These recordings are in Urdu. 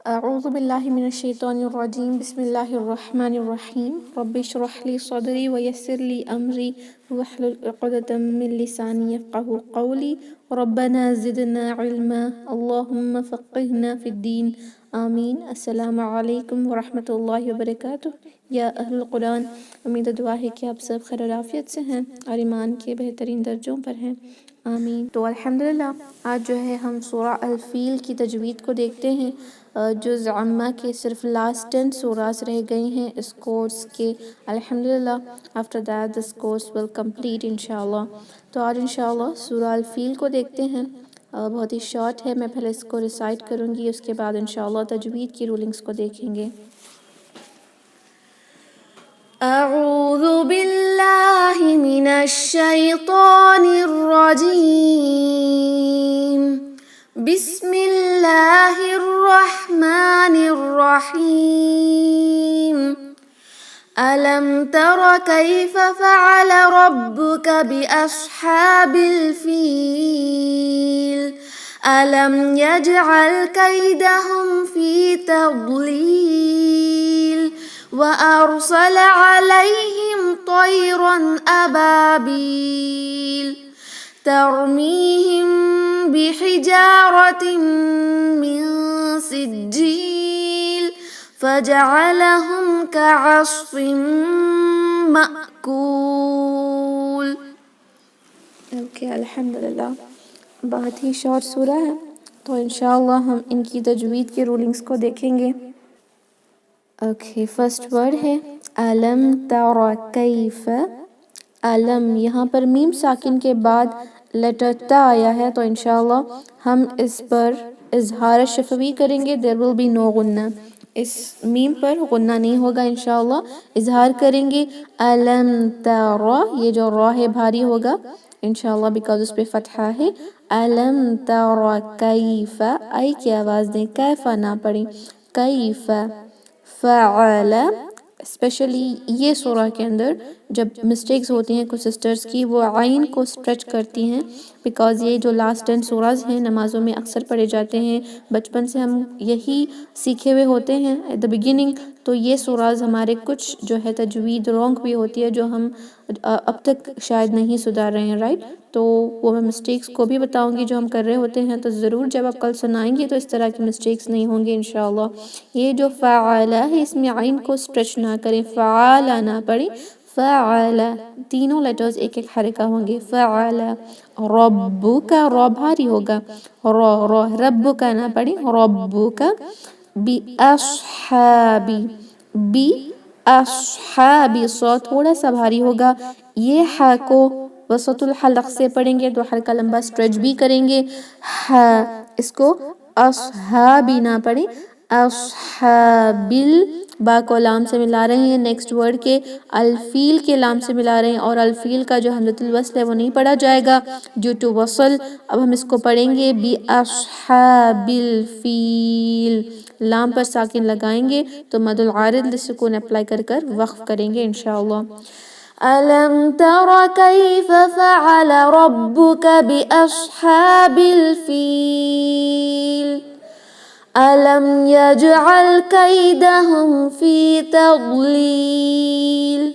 اعوذ باللہ من الشیطان الرجیم بسم اللہ الرحمن الرحیم رب اشرح لی صدری ویسر لی امری واحلل عقدۃ من لسانی یفقہوا قولی ربنا زدنا علما اللہم فقہنا فی الدین آمین۔ السلام علیکم ورحمۃ اللہ وبرکاتہ۔ یا اہل القرآن، امید و دعا ہے کہ آپ سب خیر و عافیت سے ہیں اور ایمان کے بہترین درجوں پر ہیں، آمین۔ تو الحمدللہ آج جو ہے ہم سورہ الفیل کی تجوید کو دیکھتے ہیں۔ جز عامہ کے صرف لاسٹ 10 سوراز رہ گئے ہیں اس کورس کے، الحمدللہ۔ After that this course will complete انشاءاللہ۔ تو آج انشاءاللہ سورہ الفیل کو دیکھتے ہیں۔ بہت ہی شارٹ ہے، میں پہلے اس کو ریسائٹ کروں گی، اس کے بعد انشاءاللہ تجوید کی رولنگز کو دیکھیں گے۔ اعوذ باللہ من الشیطان الرجیم، بسم اللہ الرحمن الرحیم۔ ألم تر كيف فعل ربك بأصحاب الفيل ألم يجعل كيدهم في تضليل وأرسل عليهم طيرا أبابيل ترميهم بحجارة من سجيل فجعلهم كعصف مأكول۔ اوکے، الحمدللہ بہت ہی شارٹ سورہ ہے، تو انشاءاللہ ہم ان کی تجوید کے رولنگز کو دیکھیں گے۔ اوکے، فرسٹ ورڈ ہے علم تر کیف۔ علم، یہاں پر میم ساکن کے بعد لیٹر تا آیا ہے، تو انشاءاللہ ہم اس پر اظہار شفوی کریں گے۔ there will be no غنہ، اس میم پر غنہ نہیں ہوگا، انشاءاللہ اظہار کریں گے۔ علم تر، یہ جو را ہے بھاری ہوگا انشاءاللہ بیکاز اس پہ فتحہ ہے۔ علم تر کیف، ای کی آواز دیں، کیفا نہ پڑھیں، کیف فعل۔ اسپیشلی یہ سورہ کے اندر جب مسٹیکس ہوتی ہیں کچھ سسٹرز کی، وہ عین کو اسٹریچ کرتی ہیں بیکاز یہ جو لاسٹ 10 سوراز ہیں نمازوں میں اکثر پڑھے جاتے ہیں، بچپن سے ہم یہی سیکھے ہوئے ہوتے ہیں ایٹ دا بگننگ۔ تو یہ سوراز ہمارے کچھ جو ہے تجوید رونگ بھی ہوتی ہے جو ہم اب تک شاید نہیں سدھار رہے ہیں، رائٹ؟ تو وہ میں مسٹیکس کو بھی بتاؤں گی جو ہم کر رہے ہوتے ہیں، تو ضرور جب آپ کل سنائیں گے تو اس طرح کی مسٹیکس نہیں ہوں گے انشاءاللہ۔ یہ جو فعل ہے اس میں عین کو اسٹریچ نہ کریں، فعال نہ پڑھیں، فعل، تینوں لیٹرز ایک ایک حرکہ ہوں گے۔ فعل، ربک، را بھاری ہوگا، را ربک نہ پڑھیں، ربک، بأصحابی، بی اصحابی، صوت تھوڑا سا بھاری ہوگا، یہ ہا کو وسط الحلق سے پڑھیں گے تو حلقہ لمبا اسٹریچ بھی کریں گے۔ ہا، اس کو اصحابی نہ پڑھیں، اصحابل، با کو لام سے ملا رہے ہیں، نیکسٹ ورڈ کے الفیل کے لام سے ملا رہے ہیں، اور الفیل کا جو حمزۃ الوصل ہے وہ نہیں پڑھا جائے گا ڈیو ٹو وصل۔ اب ہم اس کو پڑھیں گے بأصحاب الفیل، لام پر ساکن لگائیں گے تو مد العارض للسکون اپلائی کر کر وقف کریں گے انشاءاللہ۔ ألم تر كيف فعل ربك بأصحاب الفيل ألم يجعل كيدهم في تضليل۔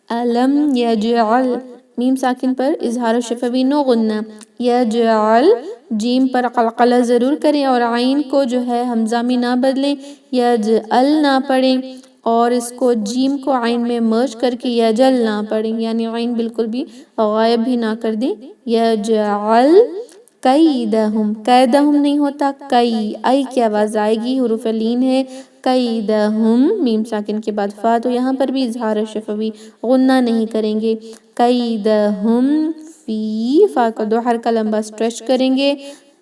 ألم يجعل، میم ساکن پر اظہار شفوی نو غنہ، یجعل، جیم پر قلقلہ ضرور کریں اور عین کو جو ہے حمزہ میں نہ بدلیں، یجعل نہ پڑھیں، اور اس کو جیم کو عین میں مرج کر کے یجل نہ پڑھیں، یعنی عین بالکل بھی غائب بھی نہ کر دیں۔ یجعل کیدہم، کیدہم نہیں ہوتا، کئی، ای کی آواز آئے گی، حروف لین ہے، کیدہم، میم ساکن کے بعد فا، تو یہاں پر بھی اظہار شفوی غنہ نہیں کریں گے۔ کیدہم فی، فا کا دو حرکہ لمبا اسٹریچ کریں گے۔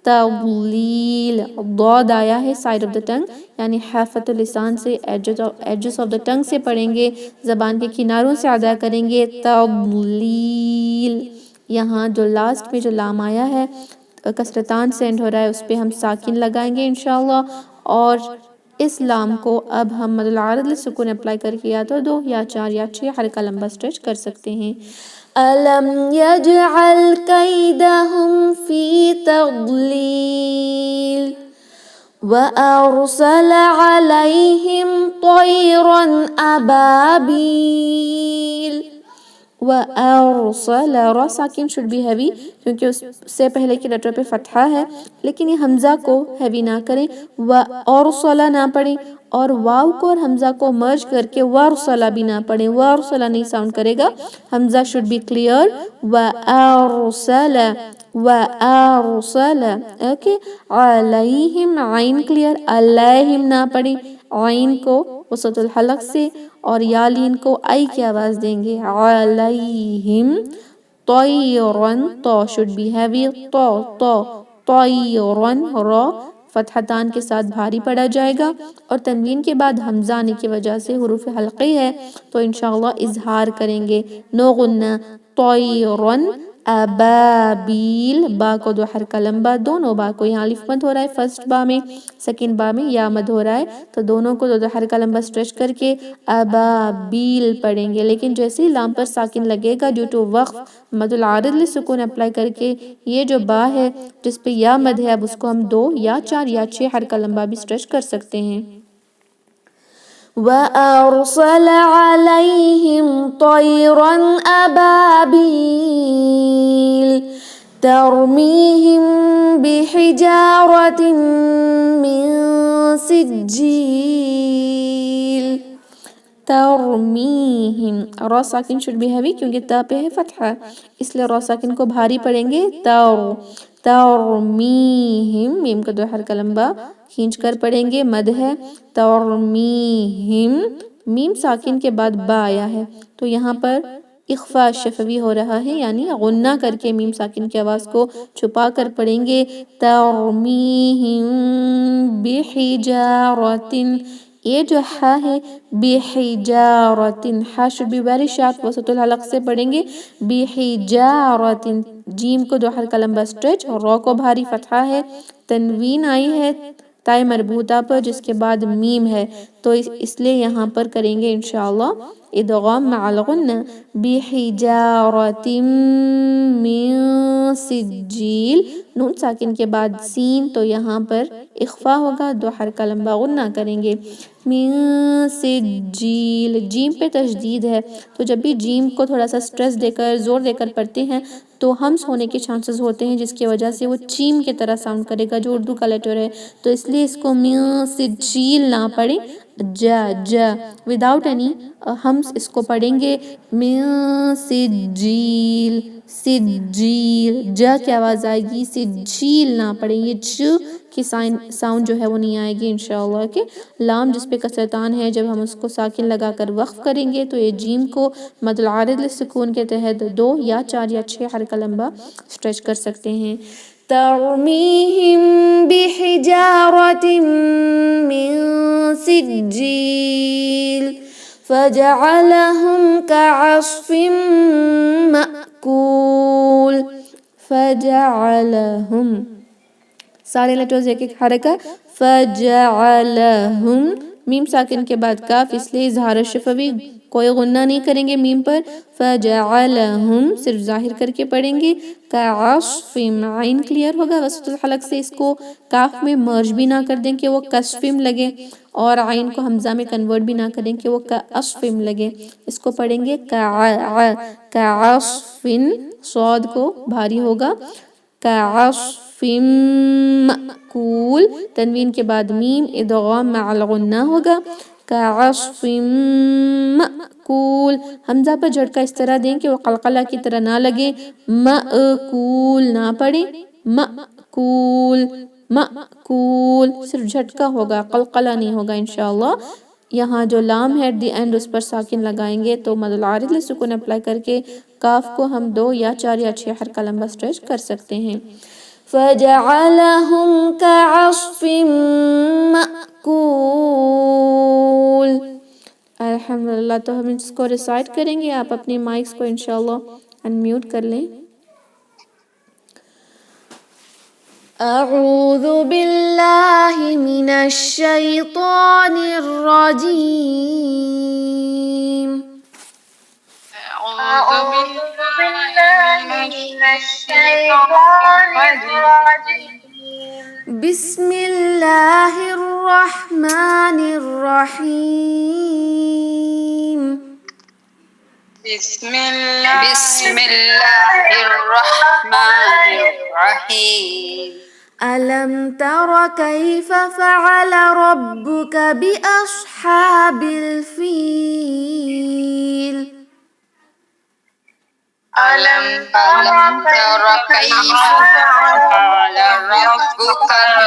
تضلیل، ضاد آیا ہے سائڈ آف دا ٹنگ، یعنی حافت اللسان سے، ایجز آف دا ٹنگ سے پڑھیں گے، زبان کے کناروں سے ادا کریں گے۔ تضلیل، یہاں جو لاسٹ میں جو لام آیا ہے کسرتان سے اینڈ ہو رہا ہے، اس پہ ہم ساکن لگائیں گے انشاءاللہ، اور اس لام کو اب ہم مد العارض للسکون اپلائی کر کے یا تو 2 یا 4 یا 6 حرکہ لمبا اسٹریچ کر سکتے ہیں۔ ألم يجعل كيدهم في تضليل وَأَرْسَلَ عَلَيْهِمْ طَيْرًا أَبَابِيل. وَأَرْسَلَ را ساکن should be heavy کیونکہ اس سے پہلے کی لیٹر پہ فتحہ ہے، لیکن یہ حمزہ کو ہیوی نہ کریں، وَأَرْسَلَ نہ پڑھیں، اور واو کو اور حمزہ کو مرج کر کے وَأَرْسَلَ بھی نہ پڑھیں، وَأَرْسَلَ نہیں ساؤنڈ کرے گا، حمزہ should be clear. وَأَرْسَلَ وَأَرْسَلَ اوکے. عَلَيْهِمْ عین کلیئر، علیہم نہ پڑھیں، عین کو وسط الحلق سے اور یا لین کو آئی کی آواز دیں گے، علیہم. طیرن تو should be heavy، طیرن را فتحتان کے ساتھ بھاری پڑا جائے گا، اور تنوین کے بعد حمزہ آنے کی وجہ سے حروف حلقی ہے تو انشاءاللہ اظہار کریں گے، نو غنہ. طیرن ابابیل، با کو دو حرکہ لمبا، دونوں با کو یہاں الف مد ہو رہا ہے فرسٹ با میں، سیکنڈ با میں یا مد ہو رہا ہے، تو دونوں کو دو حرکہ لمبا سٹریچ کر کے ابابیل پڑھیں گے، لیکن جیسے ہی لام پر ساکن لگے گا ڈیو ٹو وقف مد العارض للسکون اپلائی کر کے، یہ جو با ہے جس پہ یا مد ہے اب اس کو ہم 2 یا 4 یا 6 حرکہ لمبا بھی سٹریچ کر سکتے ہیں. وَأَرْسَلَ عَلَيْهِمْ طَيْرًا أَبَابِيلَ تَرْمِيهِمْ بِحِجَارَةٍ مِّن سِجِّيلٍ. ترمیہم، را ساکن should be heavy کیونکہ تا پہ ہے فتحہ، اس لئے را ساکن کو بھاری پڑھیں گے، ترمیہم، میم کا دو حرکہ لمبا کھینچ کر پڑھیں گے، مد ہے، ترمیہم، میم ساکن کے بعد با آیا ہے تو یہاں پر اخفاء شفوی ہو رہا ہے، یعنی غنہ کر کے میم ساکن کی آواز کو چھپا کر پڑھیں گے، ترمیہم بحجارۃ. یہ جو ہا ہے بحجارۃ، ہا should be very sharp، وسط الحلق سے پڑھیں گے، بحجارۃ، جیم کو دو حرکہ لمبا سٹریچ، اور را کو بھاری فتحہ ہے، تنوین آئی ہے تائے مربوطہ پر جس کے بعد میم ہے، تو اس لیے یہاں پر کریں گے انشاءاللہ ادغام مع الغنہ، بحجارۃ من سجیل، نون ساکن کے بعد سین تو یہاں پر اخفاء ہوگا، دو حرکہ لمبا غنہ کریں گے، من سجیل، جیم پہ تشدید ہے تو جب بھی جیم کو تھوڑا سا سٹریس دے کر زور دے کر پڑھتے ہیں تو ہمس ہونے کے چانسز ہوتے ہیں، جس کی وجہ سے وہ چیم کی طرح ساؤنڈ کرے گا جو اردو کا لیٹر ہے، تو اس لیے اس کو من سجیل نہ پڑھیں، جا وداؤٹ اینی ہمس اس کو پڑھیں گے، من سجیل، سجیل، جا کی آواز آئے گی، سجیل نہ پڑھیں، یہ چ کی ساؤنڈ جو ہے وہ نہیں آئے گی انشاءاللہ. کہ لام جس پہ کسرتان ہے جب ہم اس کو ساکن لگا کر وقف کریں گے تو یہ جیم کو مد العارض للسکون کے تحت 2 یا 4 یا 6 حرکہ لمبا سٹریچ کر سکتے ہیں. ترمیہم بحجارۃ من سجیل فجعلہم کعصف مأکول. فجعلہم، سارے لیٹرز ایک ایک حرکہ، فجعلہم، میم ساکن کے بعد کاف اس لیے اظہار شفوی، کوئی غنہ نہیں کریں گے میم پر، فجعلہم صرف ظاہر کر کے پڑھیں گے، کعصف، عین کلیئر ہوگا وسط الحلق سے، اس کو کاف میں مرج بھی نہ کر دیں کہ وہ کسفم لگے، اور عین کو حمزہ میں کنورٹ بھی نہ کریں کہ وہ کعصفم لگے، اس کو پڑھیں گے کعصفن، صاد کو بھاری ہوگا، کعصف مأکول، تنوین کے بعد میم ادغام مع الغنہ ہوگا، کعصف مأکول، حمزہ پر جھٹکا اس طرح دیں کہ وہ قلقلہ کی طرح نہ لگے، مأکول نہ پڑھیں، مأکول، مأکول، صرف جھٹکا ہوگا، قلقلہ نہیں ہوگا انشاءاللہ. یہاں جو لام ہے ایٹ دی اینڈ اس پر ساکن لگائیں گے تو مد العارض للسکون اپلائی کر کے کاف کو ہم 2 یا 4 یا 6 حرکہ لمبا سٹریچ کر سکتے ہیں. فَجَعَلَهُمْ كَعَصْفٍ مَأْكُولٍ. الحمدللہ، تو ہم اس کو ریسائٹ کریں گے، آپ اپنے مائکس کو انشاءاللہ انمیوٹ کر لیں. اعوذ باللہ من الشیطان الرجیم. أعوذ بالله من الشيطان الرجيم بسم الله الرحمن الرحيم. بسم الله الرحمن الرحيم. ألم تر كيف فعل ربك بأصحاب الفيل؟ ألم تر كيف فعل ربك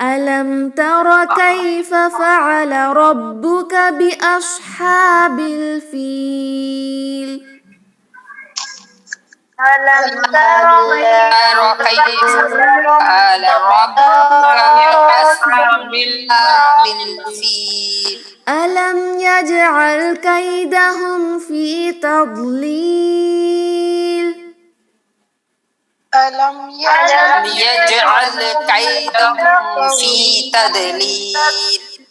ألم تر كيف فعل ربك بأصحاب الفيل؟ ألم تر كيف فعل ربك بأصحاب الفيل. ألم يجعل كيدهم في تضليل؟ ألم يجعل كيدهم في تضليل.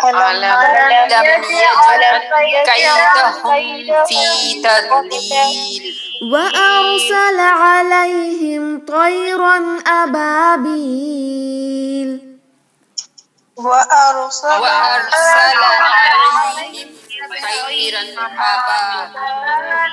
ألم يجعل كيدهم في تضليل. وأرسل عليهم طيرا أبابيل. وأرسل عليهم طيرا أبابيل.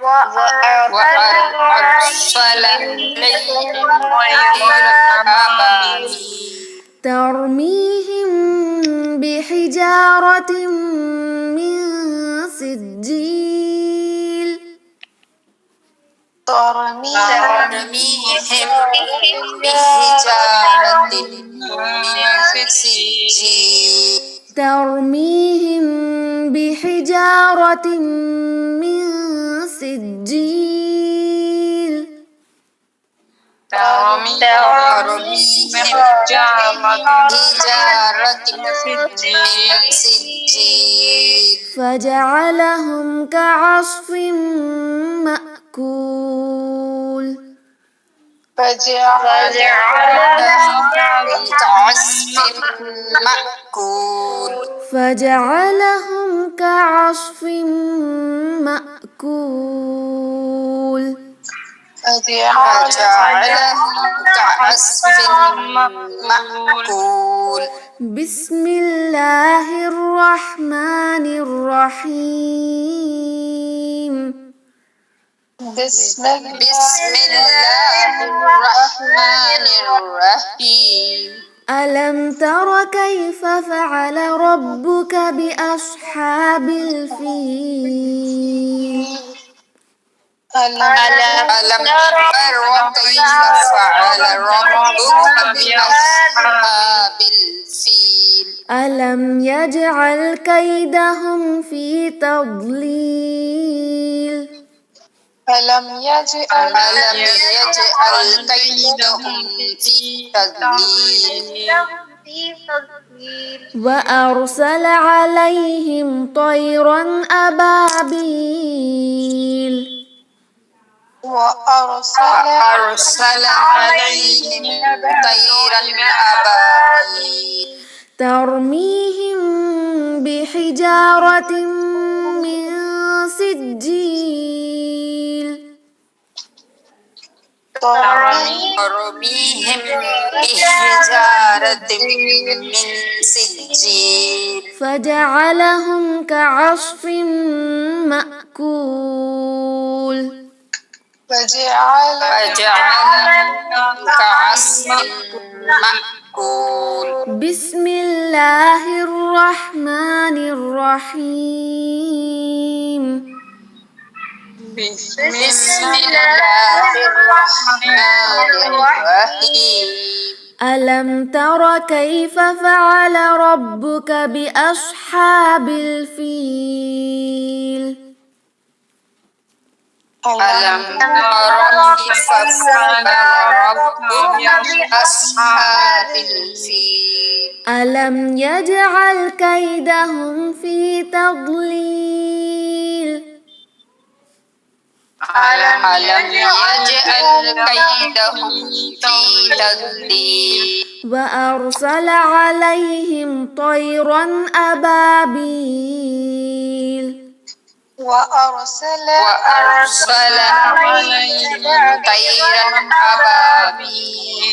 وأرسل عليهم طيرا أبابيل. ترميهم بحجارة من سجيل. ترميهم بحجارة من سجيل. ترميهم بحجارة من سجيل. ترميهم بحجارة من سجيل. فجعلهم كعصف مأكول. فجعلهم كعصف مأكول. فجعلهم كعصف مأكول. فجعلهم كعصف مأكول. بسم الله الرحمن الرحيم. بسم الله الرحمن الرحيم. ألم تر كيف فعل ربك بأصحاب الفيل؟ ألم تر كيف فعل ربك بأصحاب الفيل. ألم يجعل كيدهم في تضليل. ألم يجعل كيدهم في تضليل. وأرسل عليهم طيرا أبابيل. وأرسل عليهم طيرا أبابيل. ترميهم بحجارة من سجيل. ترميهم بحجارة من سجيل. فجعلهم كعصف مأكول. فجعلهم كعصف مأكول. بسم الله الرحمن الرحيم. بسم الله الرحمن الرحيم. ألم تر كيف فعل ربك بأصحاب الفيل؟ ألم تر كيف فعل ربك بأصحاب الفيل ألم يجعل كيدهم في تضليل ألم يجعل كيدهم في تضليل وأرسل عليهم طيرا أبابيل وأرسل عليهم طيرا أبابيل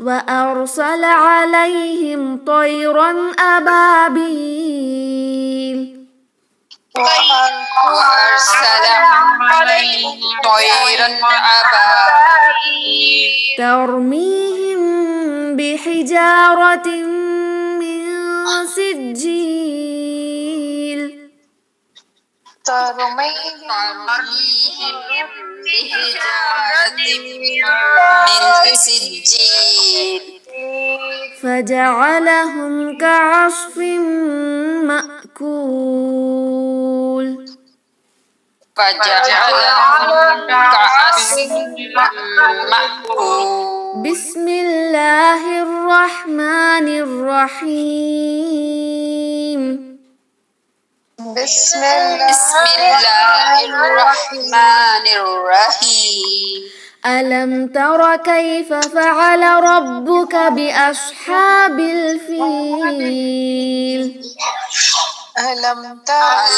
وأرسل عليهم طيرا أبابيل وأرسل عليهم طيرا أبابيل ترميهم بحجارة من سجيل ترميهم بحجارة من سجيل فجعلهم كعصف مأكول فجعلهم كعصف مأكول بسم الله الرحمن الرحيم بسم الله الرحمن الرحيم ألم تر كيف فعل ربك بأصحاب الفيل ألم تر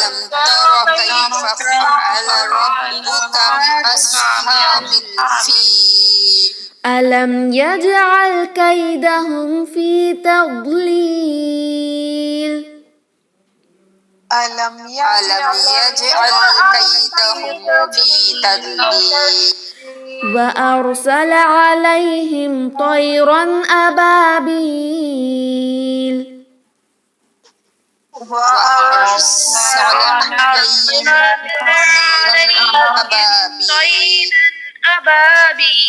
كيف فعل ربك بأصحاب الفيل ألم يجعل كيدهم في تضليل ألم يجعل كيدهم في تضليل وأرسل عليهم طيرا أبابيل وأرسل عليهم أبابيل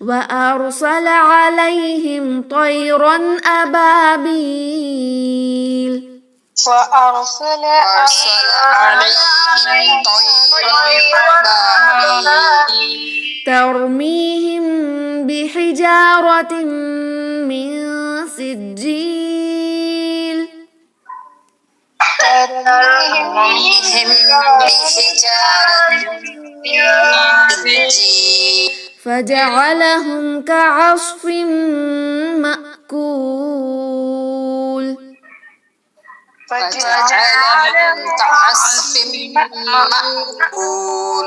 وأرسل عليهم طيرا أبابيل وأرسل عليهم طيرا أبابيل ترميهم بحجارة من سجيل ترميهم بحجارة من سجيل فجعلهم كعصف مأكول فجعلهم كعصف مأكول